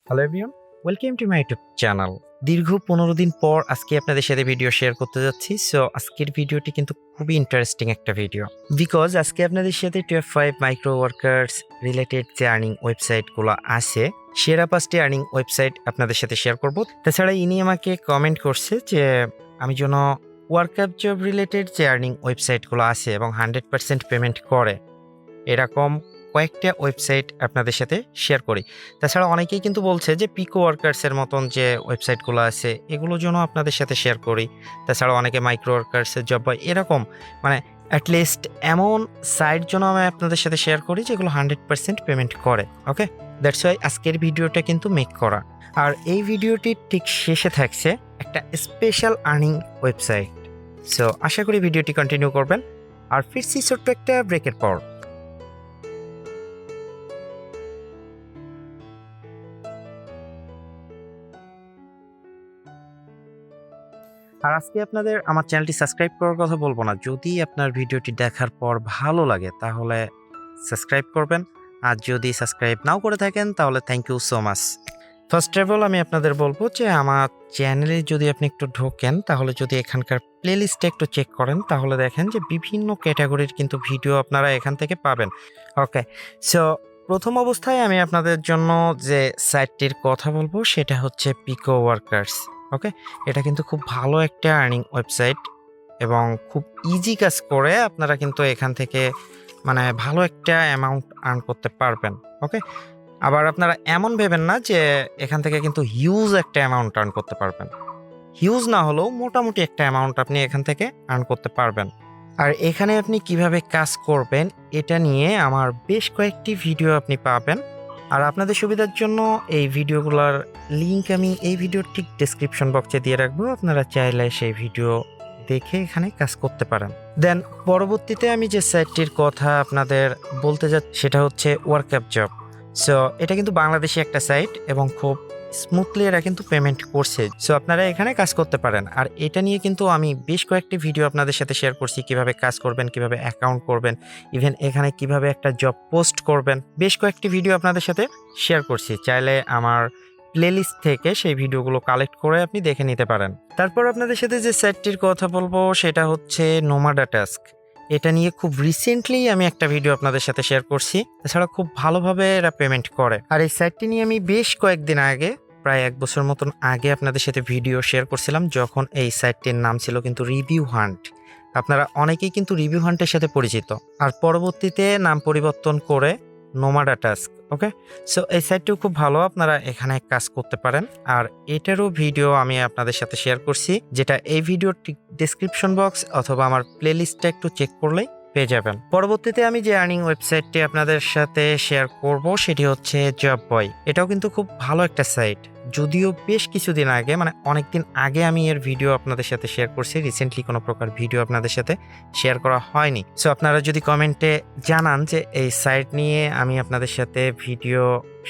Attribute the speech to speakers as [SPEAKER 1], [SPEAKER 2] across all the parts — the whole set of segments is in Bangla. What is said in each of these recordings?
[SPEAKER 1] Hello everyone, welcome to my YouTube channel. দীর্ঘ 15 দিন পর আজকে আপনাদের সাথে ভিডিও শেয়ার করতে যাচ্ছি। সো আজকের ভিডিওটি কিন্তু খুবই ইন্টারেস্টিং একটা ভিডিও, বিকজ আজকে আপনাদের সাথে 12 মাইক্রো ওয়ার্কার্স রিলেটেড যে আর্নিং ওয়েবসাইটগুলো আছে, সেরা 5টি আর্নিং ওয়েবসাইট আপনাদের সাথে শেয়ার করব। তাছাড়া ইনি আমাকে কমেন্ট করছে যে আমি যেন ওয়ার্কআপ জব রিলেটেড যে আর্নিং ওয়েবসাইটগুলো আছে এবং 100% পেমেন্ট করে এরকম কয়েকটা ওয়েবসাইট আপনাদের সাথে শেয়ার করি। তাছাড়া অনেকেই কিন্তু বলছে যে পিকো ওয়ার্কার্সের মতন যে ওয়েবসাইটগুলো আছে এগুলো যেন আপনাদের সাথে শেয়ার করি। তাছাড়া অনেকে মাইক্রো ওয়ার্কার্সের জব বা এরকম মানে অ্যাটলিস্ট এমন সাইট যেন আমি আপনাদের সাথে শেয়ার করি যেগুলো 100% পেমেন্ট করে। ওকে, দ্যাটস ওয়াই আজকের ভিডিওটা কিন্তু মেক করা। আর এই ভিডিওটির ঠিক শেষে থাকছে একটা স্পেশাল আর্নিং ওয়েবসাইট। সো আশা করি ভিডিওটি কন্টিনিউ করবেন। আর ফিরছি ছোট্ট একটা ব্রেকের পর। আর আজকে আপনাদের আমার চ্যানেলটি সাবস্ক্রাইব করার কথা বলবো না। যদি আপনার ভিডিওটি দেখার পর ভালো লাগে তাহলে সাবস্ক্রাইব করবেন, আর যদি সাবস্ক্রাইব নাও করে থাকেন তাহলে thank you so much. First of all আমি আপনাদের বলবো যে আমার চ্যানেলে যদি আপনি একটু ঢোকেন তাহলে যদি এখানকার প্লেলিস্টে একটু চেক করেন তাহলে দেখেন যে বিভিন্ন ক্যাটাগরির কিন্তু ভিডিও আপনারা এখান থেকে পাবেন। ওকে, সো প্রথম অবস্থায় আমি আপনাদের জন্য যে সাইটটির কথা বলবো সেটা হচ্ছে পিকো ওয়ার্কার্স। ওকে, এটা কিন্তু খুব ভালো একটা আর্নিং ওয়েবসাইট এবং খুব ইজি কাজ করে আপনারা কিন্তু এখান থেকে মানে ভালো একটা অ্যামাউন্ট আর্ন করতে পারবেন। ওকে, আবার আপনারা এমন ভেবেন না যে এখান থেকে কিন্তু হিউজ একটা অ্যামাউন্ট আর্ন করতে পারবেন। হিউজ না হলেও মোটামুটি একটা অ্যামাউন্ট আপনি এখান থেকে আর্ন করতে পারবেন। আর এখানে আপনি কিভাবে কাজ করবেন এটা নিয়ে আমার বেশ কয়েকটি ভিডিও আপনি পাবেন। আর আপনাদের সুবিধার জন্য এই ভিডিওগুলোর লিঙ্ক আমি এই ভিডিওর ঠিক ডেসক্রিপশন বক্সে দিয়ে রাখবো। আপনারা চাইলে সেই ভিডিও দেখে এখানে কাজ করতে পারেন। দেন পরবর্তীতে আমি যে সাইটটির কথা আপনাদের বলতে যাচ্ছি সেটা হচ্ছে ওয়ার্কআপ জব। সো এটা কিন্তু বাংলাদেশি একটা সাইট এবং খুব স্মুথলি এরা কিন্তু পেমেন্ট করছে। সো আপনারা এখানে কাজ করতে পারেন। আর এটা নিয়ে কিন্তু আমি বেশ কয়েকটি ভিডিও আপনাদের সাথে শেয়ার করছি, কিভাবে কাজ করবেন, কিভাবে অ্যাকাউন্ট করবেন, ইভেন এখানে কিভাবে একটা জব পোস্ট করবেন, বেশ কয়েকটি ভিডিও আপনাদের সাথে শেয়ার করছি। চাইলে আমার প্লেলিস্ট থেকে সেই ভিডিওগুলো কালেক্ট করে আপনি দেখে নিতে পারেন। তারপর আপনাদের সাথে যে সাইটটির কথা বলবো সেটা হচ্ছে নোমাডা টাস্ক। এটা নিয়ে খুব রিসেন্টলি আমি একটা ভিডিও আপনাদের সাথে শেয়ার করছি। এছাড়া খুব ভালোভাবে এরা পেমেন্ট করে। আর এই সাইটটি নিয়ে আমি বেশ কয়েকদিন আগে, প্রায় 1 বছর মতন আগে আপনাদের সাথে ভিডিও শেয়ার করছিলাম, যখন এই সাইটটির নাম ছিল কিন্তু রিভিউ হান্ট। আপনারা অনেকেই কিন্তু রিভিউ হান্টের সাথে পরিচিত, আর পরবর্তীতে নাম পরিবর্তন করে নোমাডা টাস্ক। ওকে, সো এই সাইটটিও খুব ভালো, আপনারা এখানে কাজ করতে পারেন। আর এটারও ভিডিও আমি আপনাদের সাথে শেয়ার করছি, যেটা এই ভিডিওর ডেসক্রিপশন বক্স অথবা আমার প্লেলিস্টটা একটু চেক করলেই পেয়ে যাবেন। পরবর্তীতে আমি যে আর্নিং ওয়েবসাইটটি আপনাদের সাথে শেয়ার করব সেটি হচ্ছে জব বয়। এটাও কিন্তু খুব ভালো একটা সাইট, যদিও বেশ কিছুদিন আগে মানে অনেকদিন আগে আমি এর ভিডিও আপনাদের সাথে শেয়ার করছি। রিসেন্টলি কোনো প্রকার ভিডিও আপনাদের সাথে শেয়ার করা হয়নি। সো আপনারা যদি কমেন্টে জানান যে এই সাইট নিয়ে আমি আপনাদের সাথে ভিডিও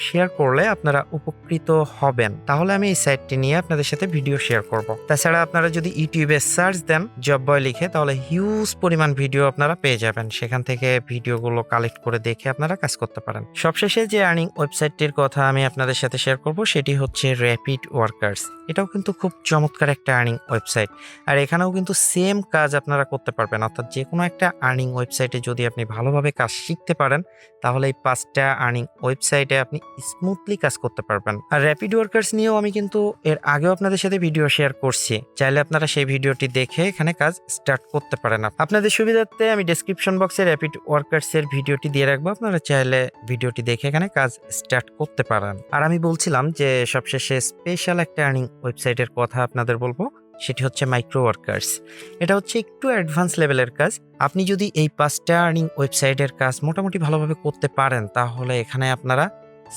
[SPEAKER 1] শেয়ার করলে আপনারা উপকৃত হবেন, তাহলে আমি এই সাইটটি নিয়ে আপনাদের সাথে ভিডিও শেয়ার করব। তাছাড়া আপনারা যদি ইউটিউবে সার্চ দেন জব বয় লিখে তাহলে হিউজ পরিমাণ ভিডিও আপনারা পেয়ে যাবেন। সেখান থেকে ভিডিওগুলো কালেক্ট করে দেখে আপনারা কাজ করতে পারেন। সবশেষে যে আর্নিং ওয়েবসাইটটির কথা আমি আপনাদের সাথে শেয়ার করব সেটি হচ্ছে র্যাপিড ওয়ার্কার্স। এটাও কিন্তু খুব চমৎকার একটা আর্নিং ওয়েবসাইট। আর এখানেও কিন্তু সেম কাজ আপনারা করতে পারবেন। অর্থাৎ যে কোনো একটা আর্নিং ওয়েবসাইটে যদি আপনি ভালোভাবে কাজ শিখতে পারেন তাহলে এই 5টা আর্নিং ওয়েবসাইটে আপনি স্মুথলি কাজ করতে পারবেন। আর র্যাপিড ওয়ার্কার্স নিয়েও আমি কিন্তু এর আগেও আপনাদের সাথে ভিডিও শেয়ার করছি, চাইলে আপনারা সেই ভিডিওটি দেখে এখানে কাজ স্টার্ট করতে পারেন। আপনাদের সুবিধার্থে আমি ডেসক্রিপশন বক্সে র্যাপিড ওয়ার্কার্স এর ভিডিওটি দিয়ে রাখবো, আপনারা চাইলে ভিডিওটি দেখে এখানে কাজ স্টার্ট করতে পারেন। আর আমি বলছিলাম যে সবশেষে স্পেশাল একটা আর্নিং ওয়েবসাইটের কথা আপনাদের বলবো, সেটি হচ্ছে মাইক্রো ওয়ার্কার্স। এটা হচ্ছে একটু অ্যাডভান্স লেভেলের কাজ। আপনি যদি এই 5টা আর্নিং ওয়েবসাইটের কাজ মোটামুটি ভালোভাবে করতে পারেন তাহলে এখানে আপনারা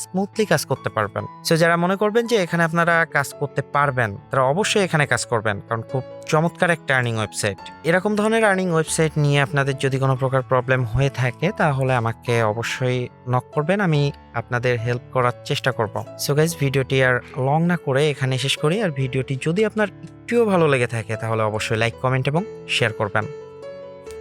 [SPEAKER 1] স্মুথলি কাজ করতে পারবেন। সো যারা মনে করবেন যে এখানে আপনারা কাজ করতে পারবেন তারা অবশ্যই এখানে কাজ করবেন, কারণ খুব চমৎকার একটা আর্নিং ওয়েবসাইট। এরকম ধরনের আর্নিং ওয়েবসাইট নিয়ে আপনাদের যদি কোনো প্রকার প্রবলেম হয়ে থাকে তাহলে আমাকে অবশ্যই নক করবেন, আমি আপনাদের হেল্প করার চেষ্টা করব। সো গাইজ, ভিডিওটি আর লং না করে এখানে শেষ করি। আর ভিডিওটি যদি আপনার একটুও ভালো লেগে থাকে তাহলে অবশ্যই লাইক, কমেন্ট এবং শেয়ার করবেন।